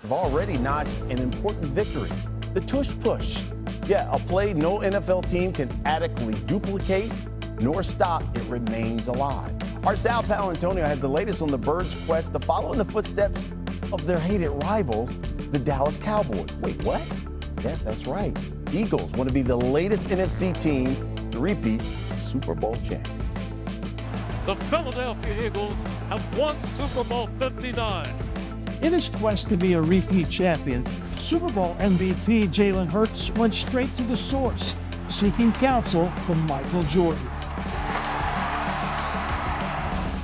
have already notched an important victory, the tush push. Yeah, a play no NFL team can adequately duplicate nor stop. It remains alive. Our Sal Paolantonio has the latest on the Birds' quest to follow in the footsteps of their hated rivals, the Dallas Cowboys. Wait, what? Yes, that's right. Eagles want to be the latest NFC team to repeat Super Bowl champion. The Philadelphia Eagles have won Super Bowl 59. In his quest to be a repeat champion, Super Bowl MVP Jalen Hurts went straight to the source, seeking counsel from Michael Jordan.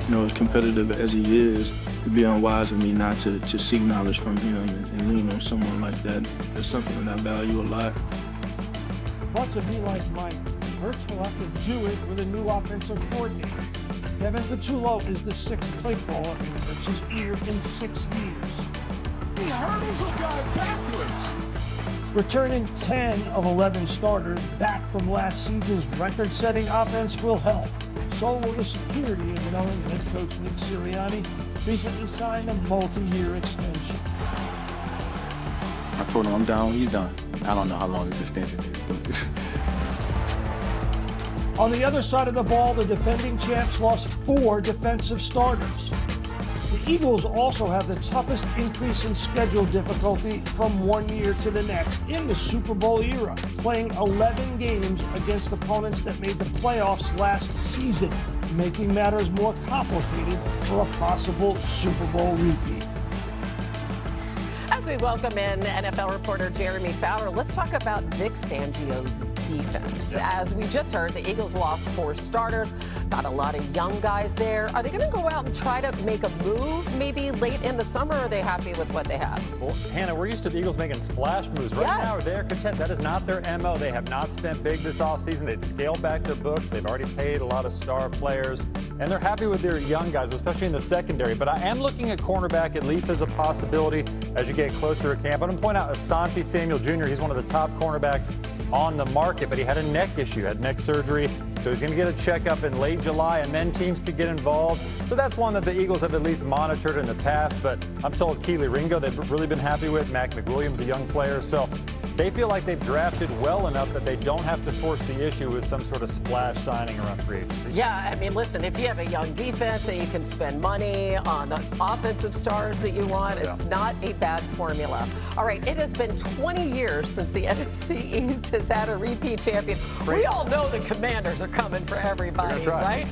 You know, as competitive as he is, it'd be unwise of me not to seek knowledge from him and lean on someone like that. It's something that I value a lot. But to be like Mike, Hurts will have to do it with a new offensive coordinator. Kevin Patullo is the sixth play caller in Hurts' ear in 6 years. He hurdles a guy backwards. Returning 10 of 11 starters back from last season's record-setting offense will help. So will the security of veteran head coach Nick Sirianni recently signed a multi-year extension. I told him I'm down, he's done. I don't know how long this extension is. But On the other side of the ball, the defending champs lost 4 defensive starters. The Eagles also have the toughest increase in schedule difficulty from one year to the next in the Super Bowl era, playing 11 games against opponents that made the playoffs last season, making matters more complicated for a possible Super Bowl repeat. As we welcome in NFL reporter Jeremy Fowler, let's talk about Vic Fangio's defense. As we just heard, the Eagles lost 4 starters, got a lot of young guys there. Are they going to go out and try to make a move maybe late in the summer, or are they happy with what they have? Well, Hannah, we're used to the Eagles making splash moves. Right now, they're content. That is not their MO. They have not spent big this offseason. They've scaled back their books. They've already paid a lot of star players, and they're happy with their young guys, especially in the secondary. But I am looking at cornerback at least as a possibility as you get closer to camp. I'm going to point out Asante Samuel Jr. He's one of the top cornerbacks on the market, but he had a neck issue, had neck surgery. So he's going to get a checkup in late July, and then teams could get involved. So that's one that the Eagles have at least monitored in the past. But I'm told Keely Ringo they've really been happy with. Mac McWilliams, a young player. So they feel like they've drafted well enough that they don't have to force the issue with some sort of splash signing around free agency. Yeah, I mean, listen, if you have a young defense and you can spend money on the offensive stars that you want, it's not a bad formula. All right, it has been 20 years since the NFC East has had a repeat champion. We all know the Commanders are coming for everybody, right?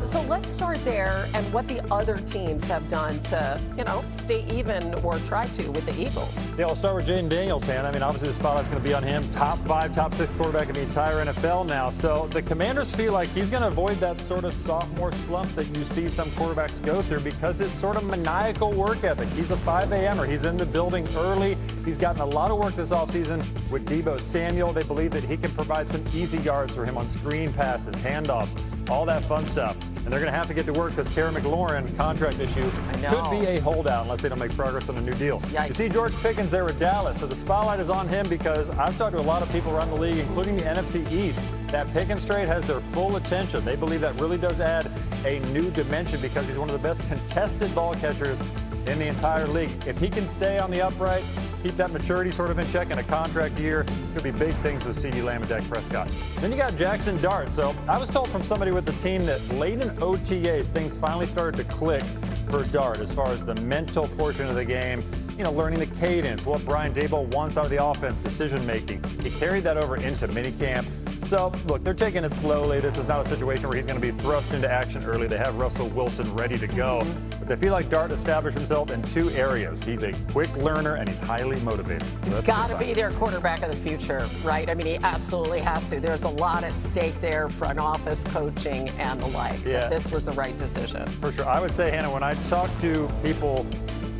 So let's start there and what the other teams have done to, stay even or try to with the Eagles. Yeah, we'll start with Jayden Daniels' hand. I mean, obviously the spotlight's going to be on him. Top 5, top 6 quarterback in the entire NFL now. So the Commanders feel like he's going to avoid that sort of sophomore slump that you see some quarterbacks go through because his sort of maniacal work ethic. He's a 5 a.m.er. He's in the building early. He's gotten a lot of work this offseason with Deebo Samuel. They believe that he can provide some easy yards for him on screen passes, handoffs, all that fun stuff. And they're going to have to get to work because Terry McLaurin, contract issue, could be a holdout unless they don't make progress on a new deal. Yikes. You see George Pickens there with Dallas, so the spotlight is on him because I've talked to a lot of people around the league, including the NFC East. That Pickens trade has their full attention. They believe that really does add a new dimension because he's one of the best contested ball catchers in the entire league. If he can stay on the upright, keep that maturity sort of in check in a contract year, could be big things with CeeDee Lamb and Dak Prescott. Then you got Jaxson Dart. So I was told from somebody with the team that late in OTAs, things finally started to click for Dart as far as the mental portion of the game, learning the cadence, what Brian Daboll wants out of the offense, decision-making. He carried that over into minicamp. So, look, they're taking it slowly. This is not a situation where he's going to be thrust into action early. They have Russell Wilson ready to go. But they feel like Dart established himself in 2 areas. He's a quick learner, and he's highly motivated. He's got to be their quarterback of the future, right? I mean, he absolutely has to. There's a lot at stake there, front office, coaching, and the like. Yeah. This was the right decision. For sure. I would say, Hannah, when I talk to people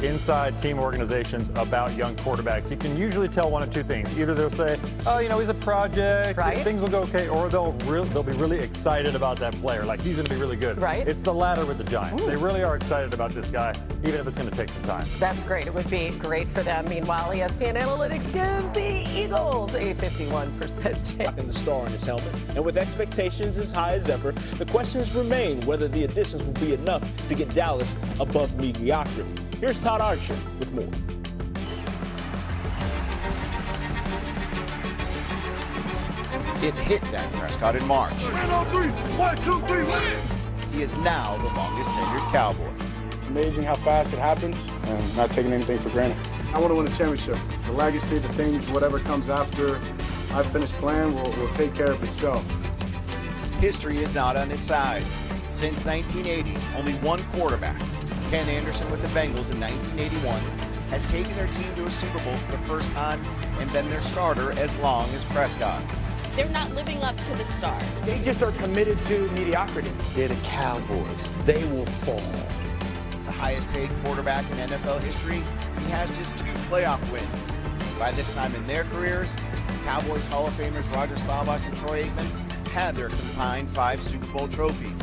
inside team organizations about young quarterbacks, you can usually tell one of 2 things. Either they'll say, he's a project, things will go okay, or they'll be really excited about that player, like he's going to be really good. Right. It's the latter with the Giants. They really are excited about this guy, even if it's going to take some time. That's great. It would be great for them. Meanwhile, ESPN Analytics gives the Eagles a 51% chance. In the star on his helmet. And with expectations as high as ever, the questions remain whether the additions will be enough to get Dallas above mediocrity. Here's Todd Archer with more. It hit Dak Prescott in March. 1, 2, 3, win! He is now the longest tenured Cowboy. It's amazing how fast it happens and not taking anything for granted. I want to win a championship. The legacy, the things, whatever comes after I finish playing will take care of itself. History is not on his side. Since 1980, only one quarterback, Ken Anderson with the Bengals in 1981, has taken their team to a Super Bowl for the first time and been their starter as long as Prescott. They're not living up to the star. They just are committed to mediocrity. They're the Cowboys. They will fall. The highest paid quarterback in NFL history, he has just 2 playoff wins. By this time in their careers, Cowboys Hall of Famers Roger Staubach and Troy Aikman had their combined 5 Super Bowl trophies.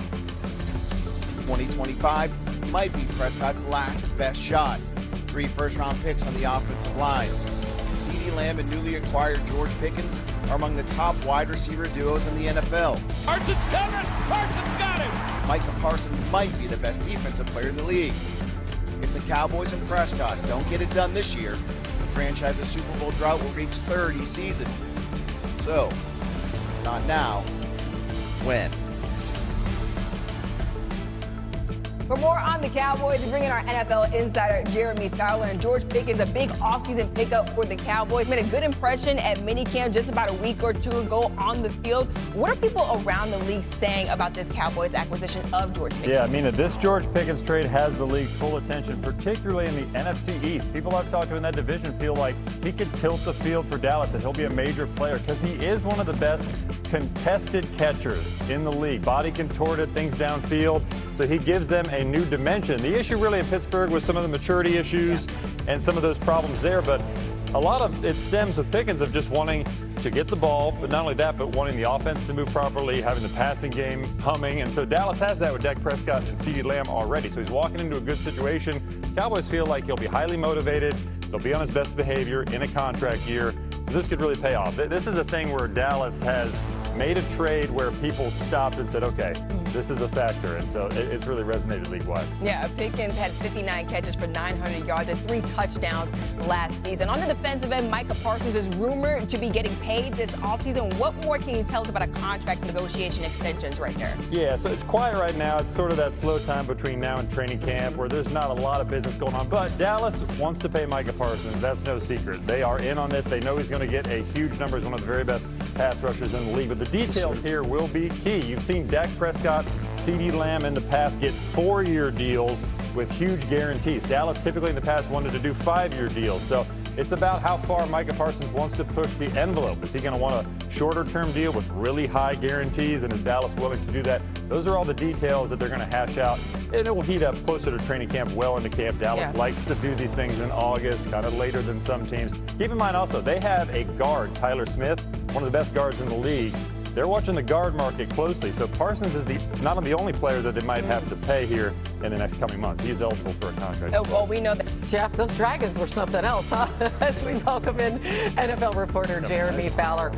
2025 might be Prescott's last best shot. 3 first-round picks on the offensive line. CeeDee Lamb and newly acquired George Pickens are among the top wide receiver duos in the NFL. Parsons coming! Parsons got him! Micah Parsons might be the best defensive player in the league. If the Cowboys and Prescott don't get it done this year, the franchise's Super Bowl drought will reach 30 seasons. So, not now, when? For more on the Cowboys, we bring in our NFL insider, Jeremy Fowler. And George Pickens, a big offseason pickup for the Cowboys, made a good impression at minicamp just about a week or 2 ago on the field. What are people around the league saying about this Cowboys acquisition of George Pickens? Yeah, I mean, this George Pickens trade has the league's full attention, particularly in the NFC East. People I've talked to in that division feel like he could tilt the field for Dallas and he'll be a major player because he is one of the best contested catchers in the league. Body contorted, things downfield. So he gives them a new dimension. The issue really in Pittsburgh was some of the maturity issues and some of those problems there, but a lot of it stems with Pickens of just wanting to get the ball, but not only that, but wanting the offense to move properly, having the passing game humming. And so Dallas has that with Dak Prescott and CeeDee Lamb already. So he's walking into a good situation. Cowboys feel like he'll be highly motivated. They'll be on his best behavior in a contract year. So this could really pay off. This is a thing where Dallas has made a trade where people stopped and said, okay, this is a factor. And so it's really resonated league-wide. Yeah, Pickens had 59 catches for 900 yards and 3 touchdowns last season. On the defensive end, Micah Parsons is rumored to be getting paid this offseason. What more can you tell us about a contract negotiation extensions right there? Yeah, so it's quiet right now. It's sort of that slow time between now and training camp where there's not a lot of business going on. But Dallas wants to pay Micah Parsons. That's no secret. They are in on this. They know he's going to get a huge number. He's one of the very best pass rushers in the league. But the details here will be key. You've seen Dak Prescott, CeeDee Lamb in the past get 4-year deals with huge guarantees. Dallas typically in the past wanted to do 5-year deals. So it's about how far Micah Parsons wants to push the envelope. Is he going to want a shorter-term deal with really high guarantees, and is Dallas willing to do that? Those are all the details that they're going to hash out, and it will heat up closer to training camp, well into camp. Dallas likes to do these things in August, kind of later than some teams. Keep in mind also, they have a guard, Tyler Smith, one of the best guards in the league. They're watching the guard market closely. So Parsons is not the only player that they might have to pay here in the next coming months. He's eligible for a contract. Oh, well, we know that, Jeff, those Dragons were something else, huh? As we welcome in NFL reporter Jeremy Fowler.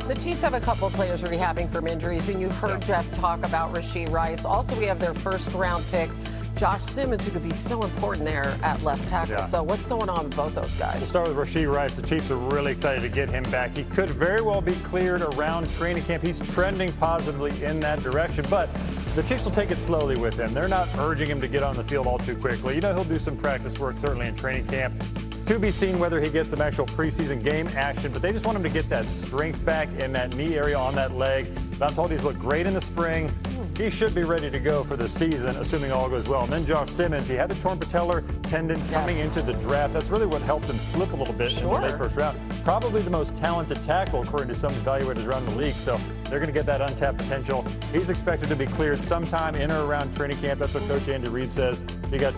The Chiefs have a couple of players rehabbing from injuries, and you heard Jeff talk about Rashee Rice. Also, we have their first-round pick, Josh Simmons, who could be so important there at left tackle. So what's going on with both those guys? We'll start with Rashee Rice. The Chiefs are really excited to get him back. He could very well be cleared around training camp. He's trending positively in that direction, but the Chiefs will take it slowly with him. They're not urging him to get on the field all too quickly. You know, he'll do some practice work, certainly in training camp. To be seen whether he gets some actual preseason game action, but they just want him to get that strength back in that knee area on that leg. But I'm told he's looked great in the spring. He should be ready to go for the season, assuming all goes well. And then Josh Simmons, he had the torn patellar tendon coming into the draft. That's really what helped him slip a little bit in the late first round. Probably the most talented tackle, according to some evaluators around the league. So they're going to get that untapped potential. He's expected to be cleared sometime in or around training camp. That's what Coach Andy Reid says. You got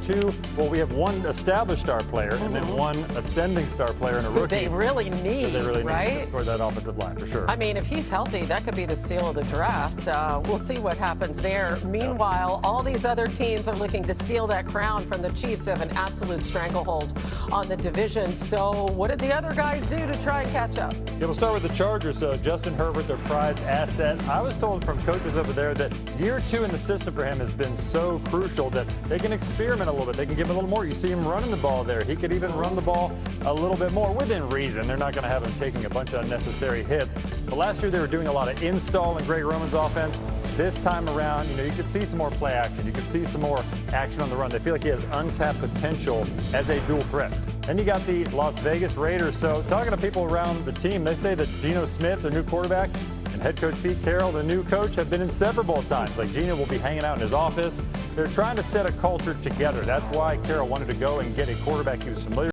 we have one established star player and then one ascending star player and a rookie. They really need, to support that offensive line for sure. I mean, if he's healthy, that could be the steal of the draft. We'll see what happens there. Meanwhile, all these other teams are looking to steal that crown from the Chiefs, who have an absolute stranglehold on the division. So what did the other guys do to try and catch up? Yeah, we'll start with the Chargers. So Justin Herbert, their prized asset. I was told from coaches over there that year 2 in the system for him has been so crucial that they can experiment a little bit. They can give him a little more. You see him running the ball there. He could even run the ball a little bit more within reason. They're not going to have him taking a bunch of unnecessary hits. But last year they were doing a lot of install in Greg Roman's offense. This time around, you could see some more play action. You could see some more action on the run. They feel like he has untapped potential as a dual threat. Then you got the Las Vegas Raiders. So talking to people around the team, they say that Geno Smith, their new quarterback, and head coach Pete Carroll, their new coach, have been inseparable at times. Like Geno will be hanging out in his office. They're trying to set a culture together. That's why Carroll wanted to go and get a quarterback he was familiar with.